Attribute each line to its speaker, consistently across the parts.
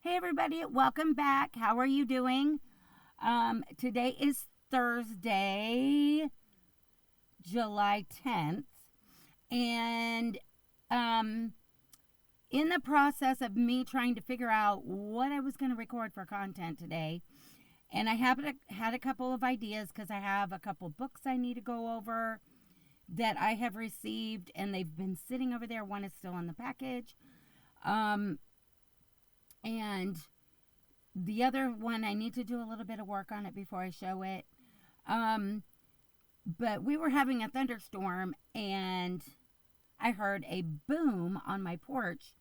Speaker 1: Hey everybody, welcome back. How are you doing? Today is Thursday, July 10th, and um, in the process of me trying to figure out what I was going to record for content today, and I had a couple of ideas because I have a couple books I need to go over that I have received, and they've been sitting over there. One is still in the package. And the other one, I need to do a little bit of work on it before I show it. But we were having a thunderstorm, and I heard a boom on my porch.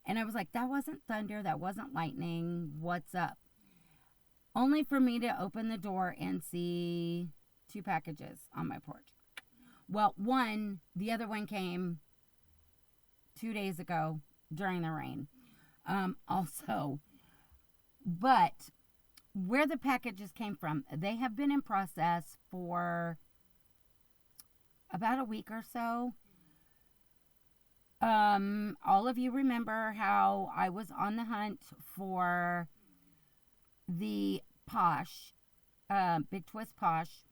Speaker 1: And I was like, that wasn't thunder, that wasn't lightning. What's up? Only for me to open the door and see two packages on my porch. Well, the other one came 2 days ago during the rain. Also, but where the packages came from, they have been in process for about a week or so. All of you remember how I was on the hunt for the Posh, Big Twist Posh,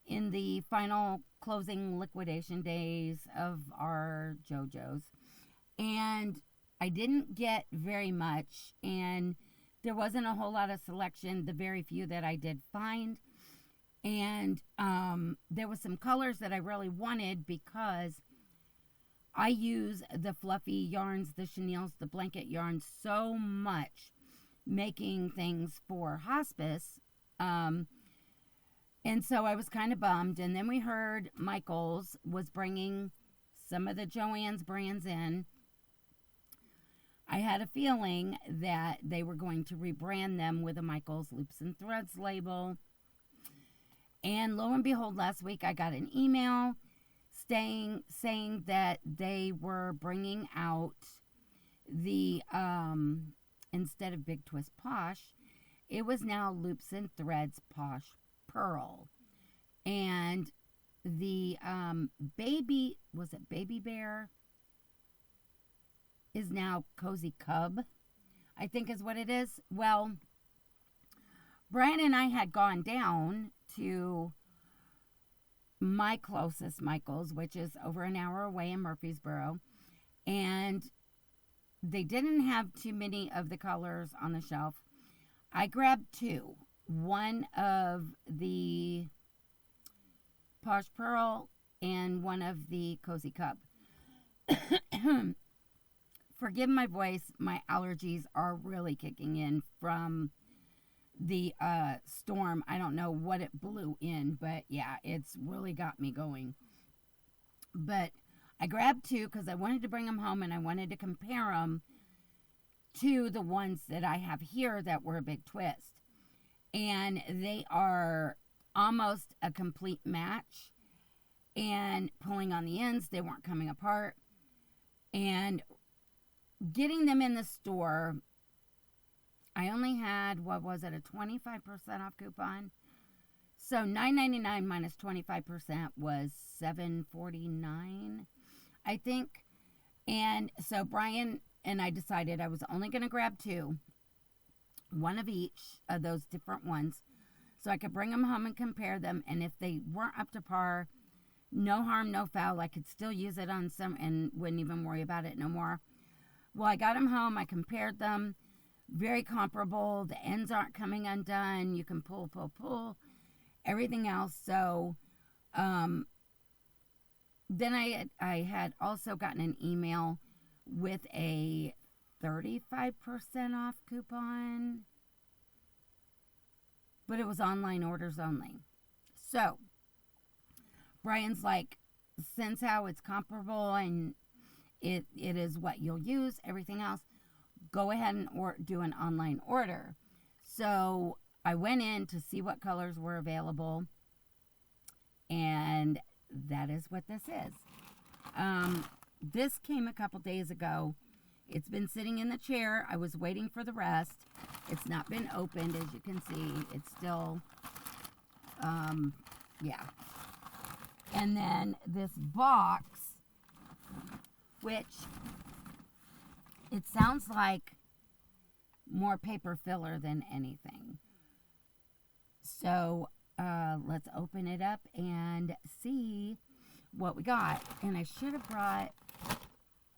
Speaker 1: in the final closing liquidation days of our JoJo's. And I didn't get very much, and there wasn't a whole lot of selection, the very few that I did find. And there was some colors that I really wanted because I use the fluffy yarns, the chenilles, the blanket yarns so much making things for hospice. And so I was kind of bummed. And then we heard Michael's was bringing some of the Joann's brands in. I had a feeling that they were going to rebrand them with a Michael's Loops and Threads label. And lo and behold, last week I got an email saying that they were bringing out the, instead of Big Twist Posh, it was now Loops and Threads Posh Pearl. And the Baby Bear? Is now Cozy Cub, I think is what it is. Well, Brian and I had gone down to my closest Michael's, which is over an hour away in Murfreesboro, and they didn't have too many of the colors on the shelf. I grabbed two. One of the Posh Pearl and one of the Cozy Cub. Forgive my voice, my allergies are really kicking in from the storm. I don't know what it blew in, but yeah, it's really got me going. But I grabbed two because I wanted to bring them home and I wanted to compare them to the ones that I have here that were a big twist. And they are almost a complete match. And pulling on the ends, they weren't coming apart. And getting them in the store, I only had, what was it, a 25% off coupon? So $9.99 minus 25% was $7.49, I think. And so Brian and I decided I was only going to grab two, one of each of those different ones, so I could bring them home and compare them. And if they weren't up to par, no harm, no foul. I could still use it on some and wouldn't even worry about it no more. Well, I got them home. I compared them. Very comparable. The ends aren't coming undone. You can pull. Everything else. So, then I had also gotten an email with a 35% off coupon. But it was online orders only. So, Brian's like, since how it's comparable and it is what you'll use, everything else, go ahead and do an online order. So I went in to see what colors were available, and that is what this is. This came a couple days ago. It's been sitting in the chair. I was waiting for the rest. It's not been opened, as you can see. It's still, yeah. And then this box, which it sounds like more paper filler than anything. So let's open it up and see what we got. And I should have brought,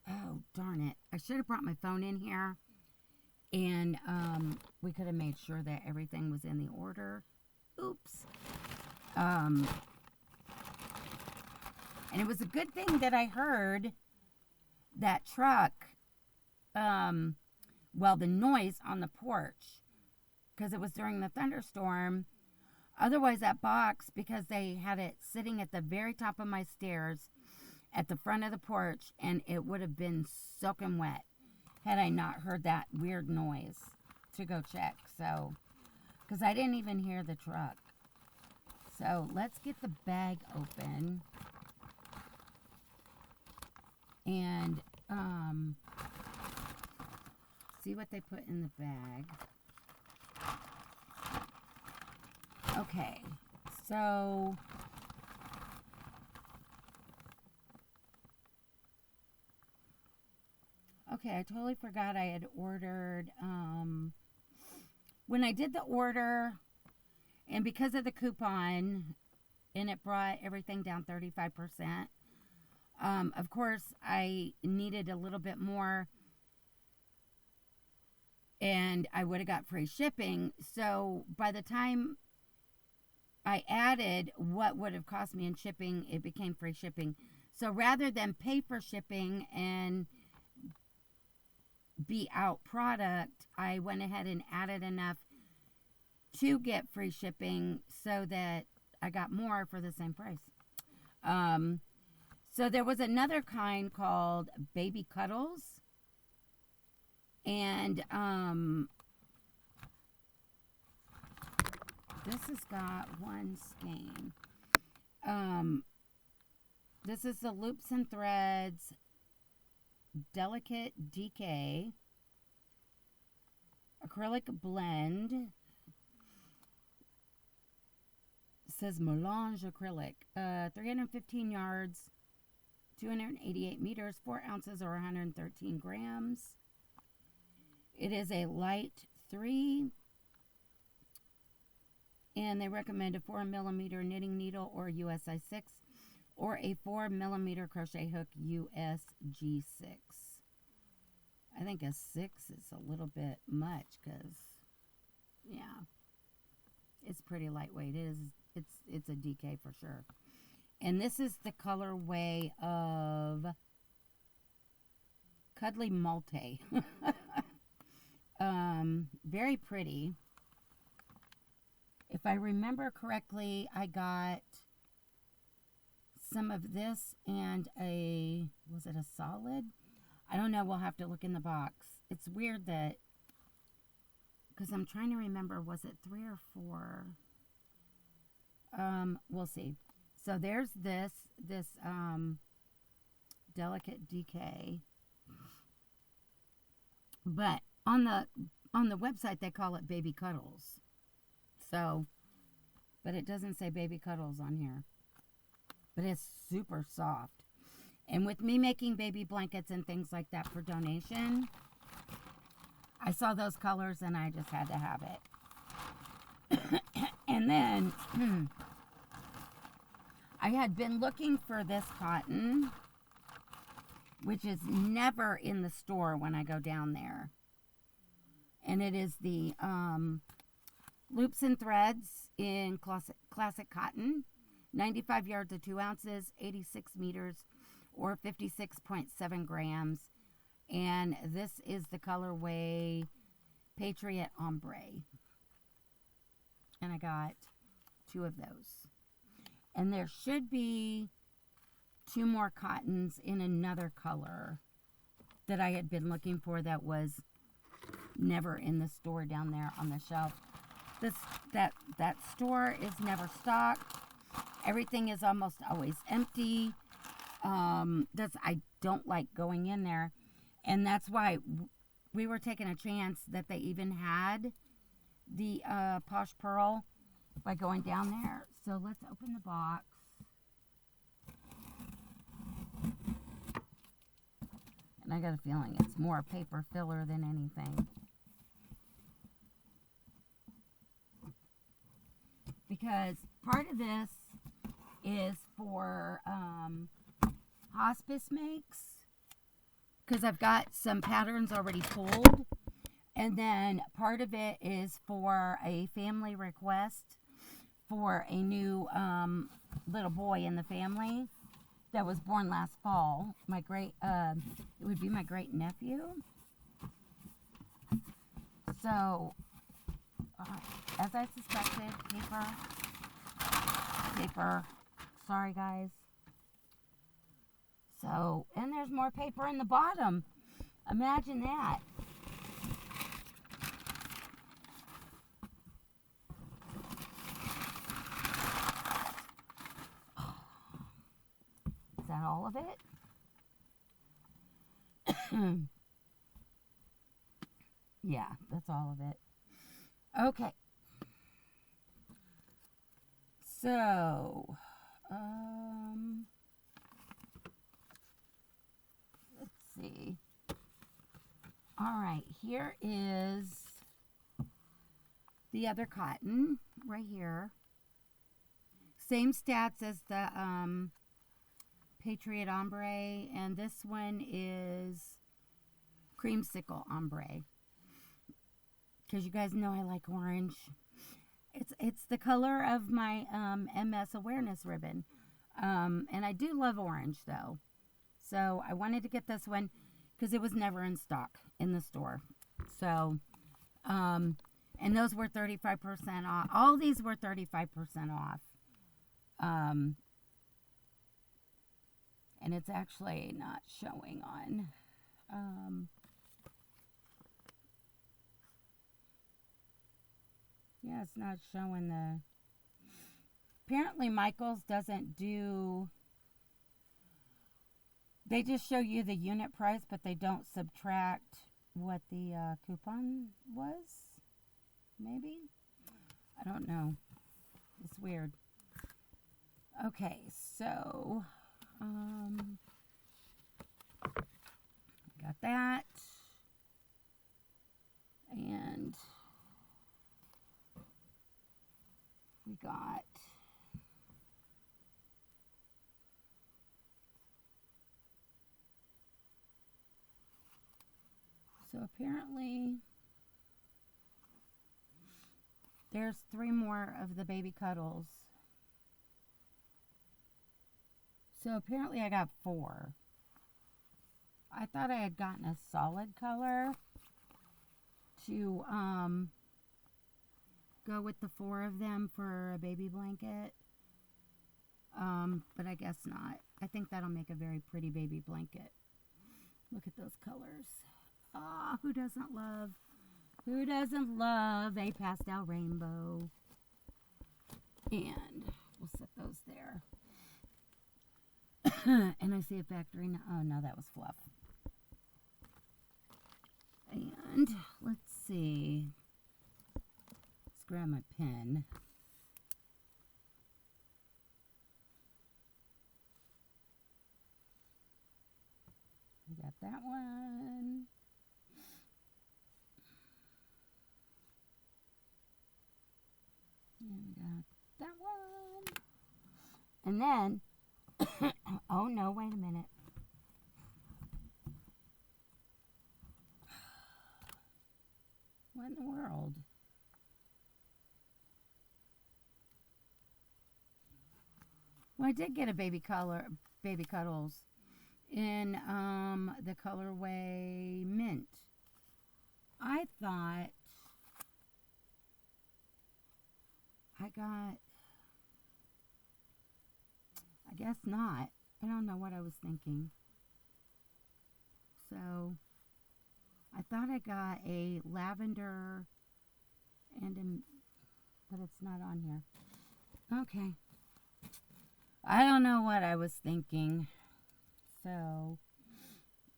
Speaker 1: oh darn it, I should have brought my phone in here, and we could have made sure that everything was in the order. Oops. And it was a good thing that I heard that truck, well, the noise on the porch, because it was during the thunderstorm. Otherwise, that box, because they had it sitting at the very top of my stairs at the front of the porch, and it would have been soaking wet had I not heard that weird noise to go check. So, because I didn't even hear the truck. So, let's get the bag open. And, see what they put in the bag. Okay, so okay, I totally forgot I had ordered, when I did the order, and because of the coupon, and it brought everything down 35%, of course, I needed a little bit more, and I would have got free shipping. So by the time I added what would have cost me in shipping, it became free shipping. So rather than pay for shipping and be out product, I went ahead and added enough to get free shipping so that I got more for the same price. So there was another kind called Baby Cuddles. And this has got one skein. This is the Loops and Threads Delicate Decay Acrylic Blend. It says Melange Acrylic. 315 yards, 288 meters, 4 ounces or 113 grams. It is a light 3. And they recommend a 4mm knitting needle or USI 6, or a 4mm crochet hook USG 6. I think a 6 is a little bit much because, yeah, it's pretty lightweight. It's a DK for sure. And this is the colorway of Cuddly Malte. Very pretty. If I remember correctly, I got some of this and was it a solid? I don't know. We'll have to look in the box. It's weird that, because I'm trying to remember, was it 3 or 4? We'll see. So there's this Delicate Decay. But on the website, they call it Baby Cuddles. So, but it doesn't say Baby Cuddles on here. But it's super soft. And with me making baby blankets and things like that for donation, I saw those colors and I just had to have it. And then I had been looking for this cotton, which is never in the store when I go down there. And it is the Loops and Threads in classic cotton, 95 yards to 2 ounces, 86 meters, or 56.7 grams. And this is the colorway Patriot Ombre. And I got 2 of those. And there should be 2 more cottons in another color that I had been looking for that was never in the store down there on the shelf. That store is never stocked. Everything is almost always empty. I don't like going in there. And that's why we were taking a chance that they even had the Posh Pearl by going down there. So let's open the box. And I got a feeling it's more paper filler than anything. because part of this is for hospice makes, because I've got some patterns already pulled, and then part of it is for a family request for a new little boy in the family that was born last fall. My great, it would be my great nephew. So, as I suspected, paper. Sorry, guys. So, and there's more paper in the bottom. Imagine that. Is that all of it? Yeah, that's all of it. Okay. So, let's see. All right, here is the other cotton right here. Same stats as the Patriot Ombre, and this one is Creamsicle Ombre. Because you guys know I like orange. It's the color of my MS awareness ribbon. And I do love orange though. So I wanted to get this one because it was never in stock in the store. So, and those were 35% off. All these were 35% off. And it's actually not showing on. Yeah, it's not showing the... Apparently Michael's doesn't do... They just show you the unit price, but they don't subtract what the coupon was. Maybe? I don't know. It's weird. Okay, so... got that. And... we got so apparently there's 3 more of the baby cuddles. So apparently I got 4. I thought I had gotten a solid color to go with the 4 of them for a baby blanket. But I guess not. I think that'll make a very pretty baby blanket. Look at those colors. Ah, who doesn't love a pastel rainbow? And we'll set those there. And I see a factory now. Oh no, that was fluff. And let's see. Let's grab my pen. We got that one. And we got that one. And then, oh no, wait a minute. What in the world? Well, I did get a baby cuddles in the colorway mint. I thought I guess not. I don't know what I was thinking. So I thought I got a lavender but it's not on here. Okay. I don't know what I was thinking. So,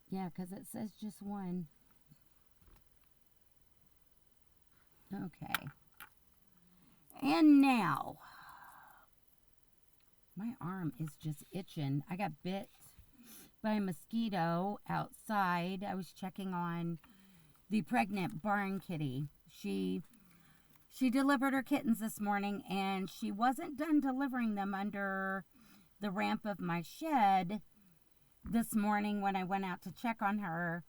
Speaker 1: yeah, because it says just one. Okay. And now, my arm is just itching. I got bit by a mosquito outside. I was checking on the pregnant barn kitty. She She delivered her kittens this morning, and she wasn't done delivering them under the ramp of my shed this morning when I went out to check on her.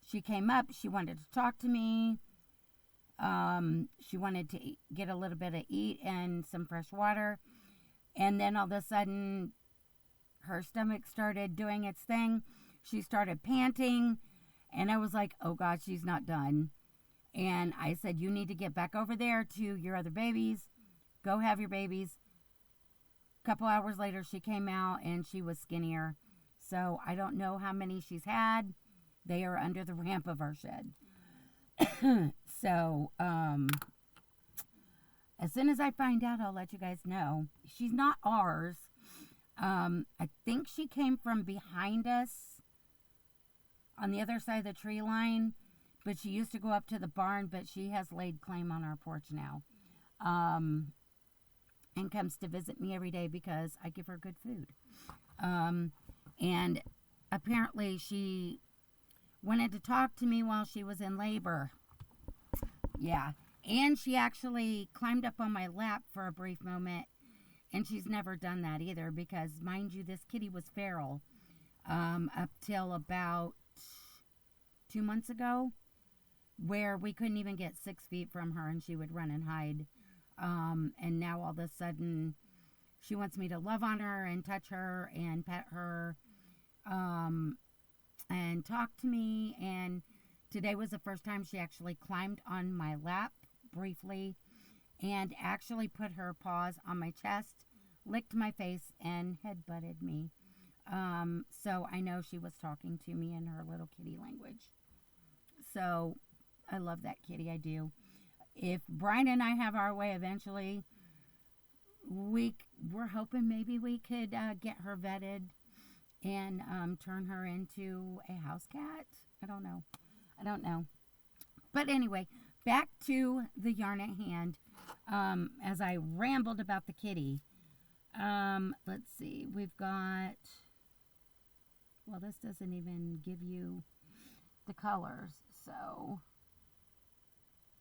Speaker 1: She came up. She wanted to talk to me. She wanted to get a little bit of eat and some fresh water. And then all of a sudden, her stomach started doing its thing. She started panting. And I was like, oh God, she's not done. And I said, you need to get back over there to your other babies. Go have your babies. A couple hours later, she came out and she was skinnier. So I don't know how many she's had. They are under the ramp of our shed. So, as soon as I find out, I'll let you guys know. She's not ours. I think she came from behind us on the other side of the tree line. But she used to go up to the barn, but she has laid claim on our porch now. And comes to visit me every day because I give her good food. And apparently she wanted to talk to me while she was in labor. Yeah. And she actually climbed up on my lap for a brief moment. And she's never done that either because, mind you, this kitty was feral up till about 2 months ago, where we couldn't even get 6 feet from her and she would run and hide. And now all of a sudden she wants me to love on her and touch her and pet her and talk to me. And today was the first time she actually climbed on my lap briefly and actually put her paws on my chest, licked my face, and head-butted me. So I know she was talking to me in her little kitty language. So I love that kitty, I do. If Brian and I have our way eventually, we're hoping maybe we could get her vetted and turn her into a house cat. I don't know. But anyway, back to the yarn at hand. As I rambled about the kitty. Let's see. We've got... Well, this doesn't even give you the colors. So,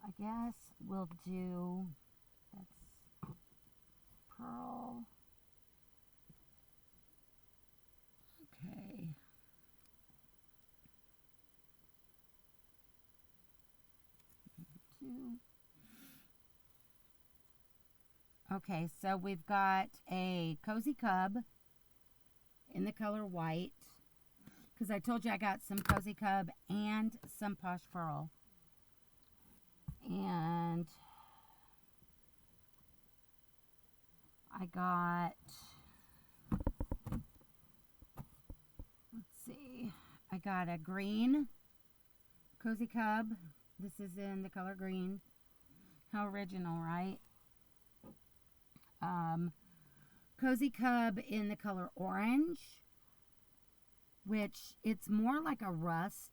Speaker 1: I guess we'll do... That's pearl. Okay. Okay, so we've got a Cozy Cub in the color white. Because I told you I got some Cozy Cub and some Posh Pearl. And I got, let's see, I got a green Cozy Cub. This is in the color green. How original, right? Cozy Cub in the color orange, which it's more like a rust,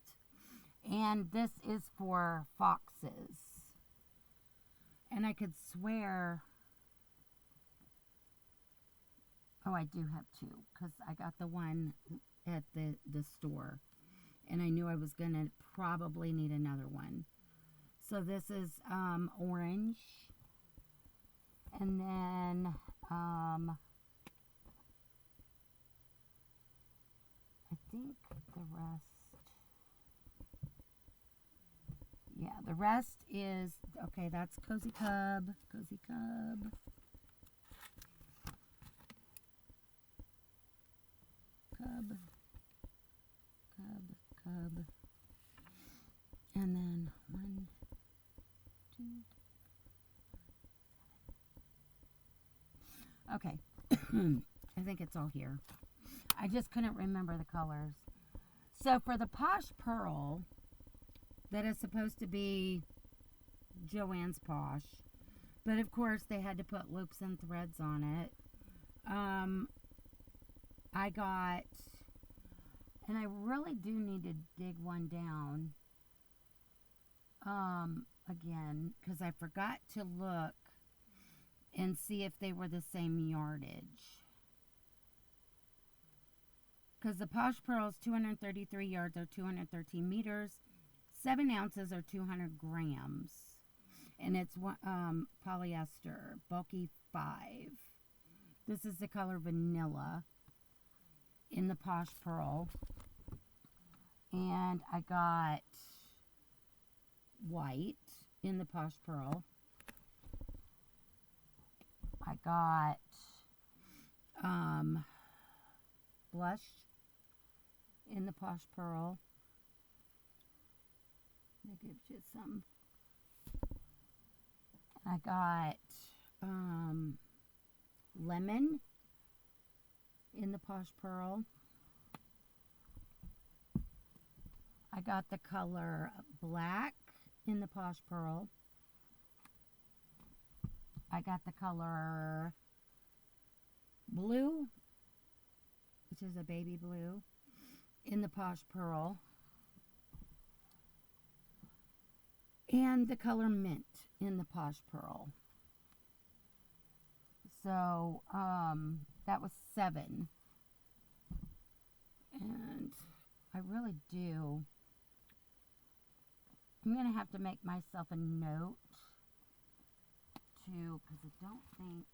Speaker 1: and this is for foxes. And I could swear, oh, I do have two, because I got the one at the store, and I knew I was going to probably need another one. So this is orange. And then I think the rest, yeah, the rest is, okay, that's Cozy Cub, Cozy Cub. Cub, Cub, Cub. And then 1, 2, okay. I think it's all here. I just couldn't remember the colors. So for the Posh Pearl, that is supposed to be Joanne's Posh, but of course they had to put loops and threads on it. I got, and I really do need to dig one down again, because I forgot to look and see if they were the same yardage. Because the Posh Pearl's 233 yards or 213 meters, 7 ounces or 200 grams. and it's polyester, bulky 5. This is the color Vanilla in the Posh Pearl. And I got white in the Posh Pearl. I got blush in the Posh Pearl. That gives you some. I got lemon in the Posh Pearl. I got the color black in the Posh Pearl. I got the color blue, which is a baby blue, in the Posh Pearl. And the color mint in the Posh Pearl. So, that was 7. And I really do. I'm going to have to make myself a note too, because I don't think,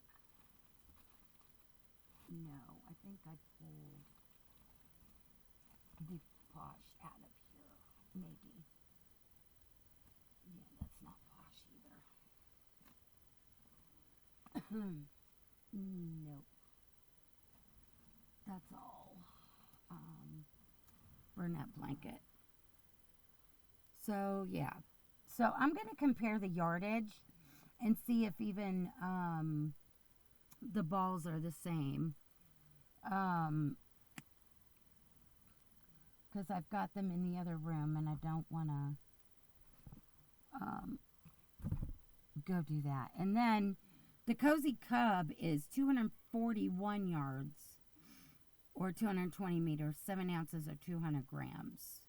Speaker 1: no, I think I pulled the Posh out of here, maybe. Yeah, that's not Posh either. Nope. That's all. Burnette blanket. So, yeah. So, I'm going to compare the yardage and see if even the balls are the same. Because I've got them in the other room and I don't want to go do that. And then the Cozy Cub is 241 yards or 220 meters, 7 ounces or 200 grams.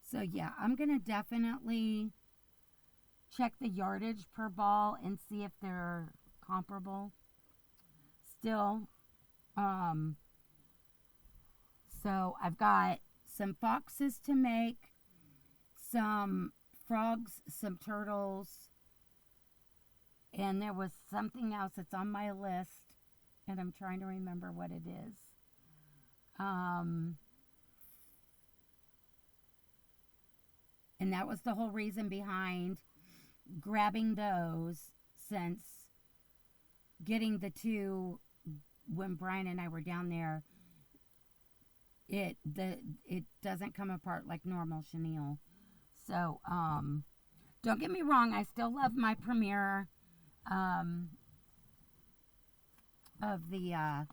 Speaker 1: So yeah, I'm going to definitely check the yardage per ball and see if they're comparable still. So I've got some foxes to make, some frogs, some turtles, and there was something else that's on my list, and I'm trying to remember what it is. And that was the whole reason behind grabbing those, since getting the 2 when Brian and I were down there, it doesn't come apart like normal chenille. So don't get me wrong, I still love my Premier of the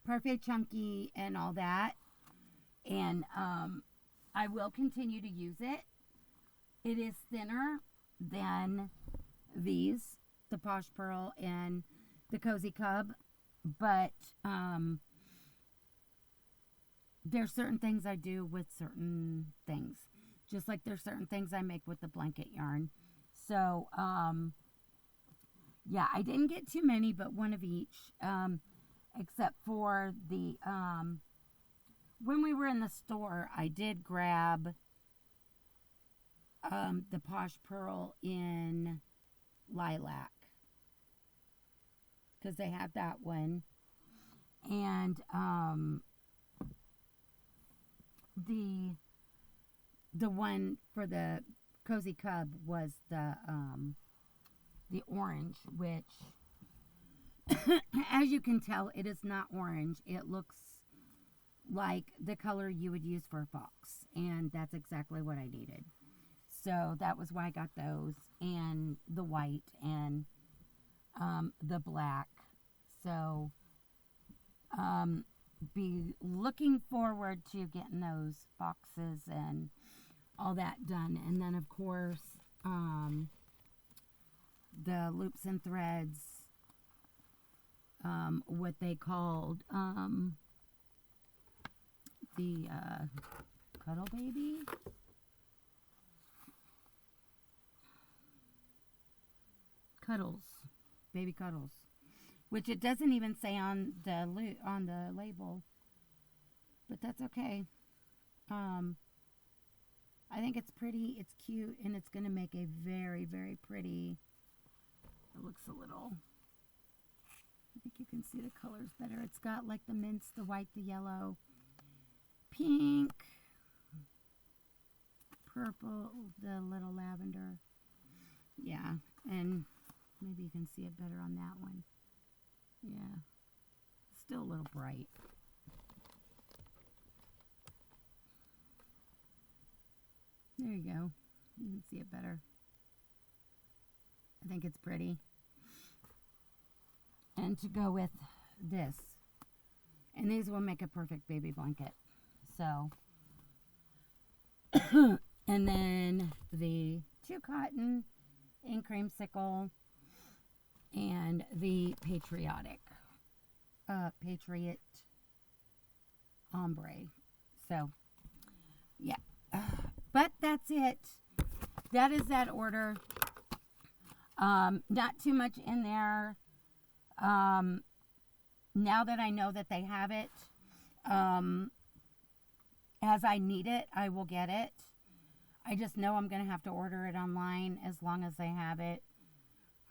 Speaker 1: Parfait Chunky and all that, and I will continue to use it. It is thinner than these, the Posh Pearl and the Cozy Cub, but there's certain things I do with certain things, just like there's certain things I make with the blanket yarn. So yeah, I didn't get too many, but one of each, except for the when we were in the store, I did grab the Posh Pearl in lilac, because they had that one, and the one for the Cozy Cub was the orange, which as you can tell, it is not orange. It looks like the color you would use for a fox, and that's exactly what I needed. So that was why I got those, and the white, and the black. So be looking forward to getting those boxes and all that done. And then of course the loops and threads, what they called the Cuddle Baby, Cuddles, Baby Cuddles, which it doesn't even say on the label, but that's okay. I think it's pretty, it's cute, and it's going to make a very, very pretty, it looks a little, I think you can see the colors better. It's got like the mints, the white, the yellow, pink, purple, the little lavender. Yeah, and maybe you can see it better on that one. Yeah, still a little bright. There you go. You can see it better. I think it's pretty. And to go with this. And these will make a perfect baby blanket. So. And then the 2 cotton ink creamsicle and the patriot ombre. So, yeah. But that's it. That is that order. Not too much in there. Now that I know that they have it, as I need it, I will get it. I just know I'm going to have to order it online as long as they have it.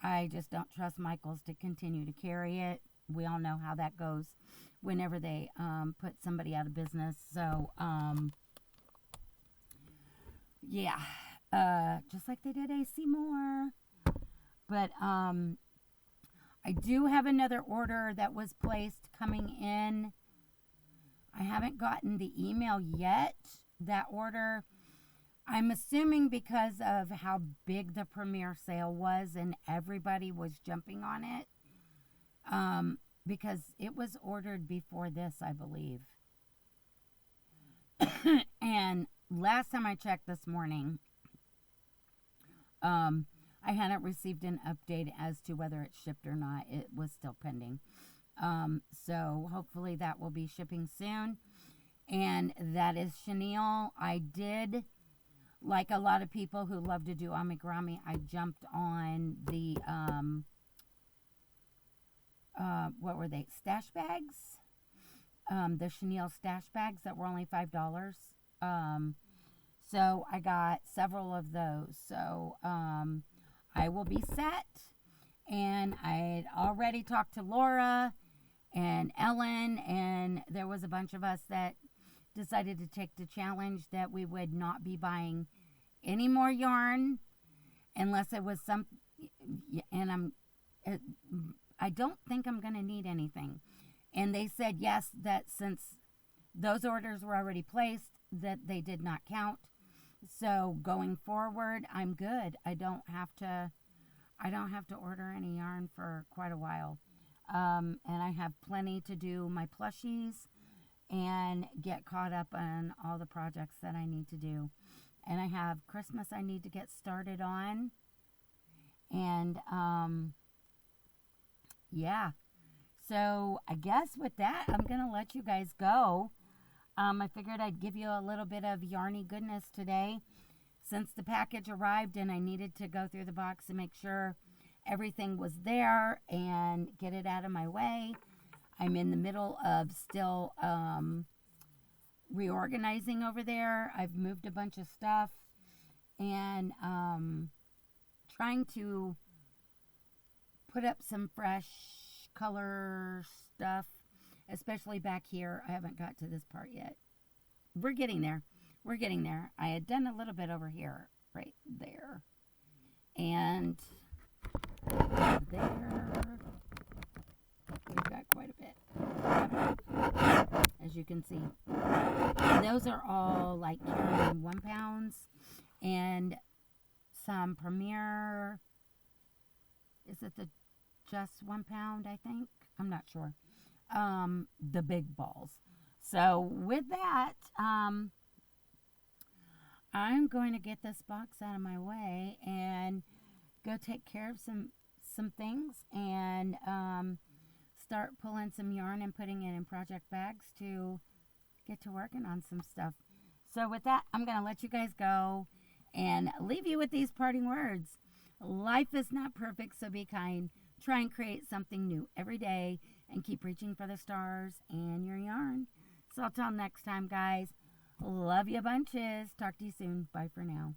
Speaker 1: I just don't trust Michael's to continue to carry it. We all know how that goes whenever they put somebody out of business. So, yeah, just like they did AC Moore. But I do have another order that was placed coming in. I haven't gotten the email yet. That order, I'm assuming because of how big the premiere sale was and everybody was jumping on it. Because it was ordered before this, I believe. And last time I checked this morning, I hadn't received an update as to whether it's shipped or not. It was still pending. So hopefully that will be shipping soon. And that is chenille. I did, like a lot of people who love to do amigurumi, I jumped on the, what were they? Stash bags? The chenille stash bags that were only $5. So I got several of those. So, I will be set. And I had already talked to Laura and Ellen, and there was a bunch of us that decided to take the challenge that we would not be buying any more yarn unless it was some, and I don't think I'm going to need anything. And they said yes, that since those orders were already placed, that they did not count. So going forward, I'm good. I don't have to order any yarn for quite a while. And I have plenty to do my plushies and get caught up on all the projects that I need to do. And I have Christmas I need to get started on. And, yeah. So I guess with that, I'm going to let you guys go. I figured I'd give you a little bit of yarny goodness today since the package arrived and I needed to go through the box and make sure everything was there and get it out of my way. I'm in the middle of still reorganizing over there. I've moved a bunch of stuff and trying to put up some fresh color stuff, especially back here. I haven't got to this part yet. We're getting there. We're getting there. I had done a little bit over here, right there. And there. We've got quite a bit, as you can see. And those are all like carrying 1 pounds and some Premier. Is it the just 1 pound, I think? I'm not sure. The big balls. So with that, I'm going to get this box out of my way and go take care of some things and start pulling some yarn and putting it in project bags to get to working on some stuff. So with that, I'm going to let you guys go and leave you with these parting words. Life is not perfect, so be kind. Try and create something new every day and keep reaching for the stars and your yarn. So until next time, guys, Love you bunches. Talk to you soon. Bye for now.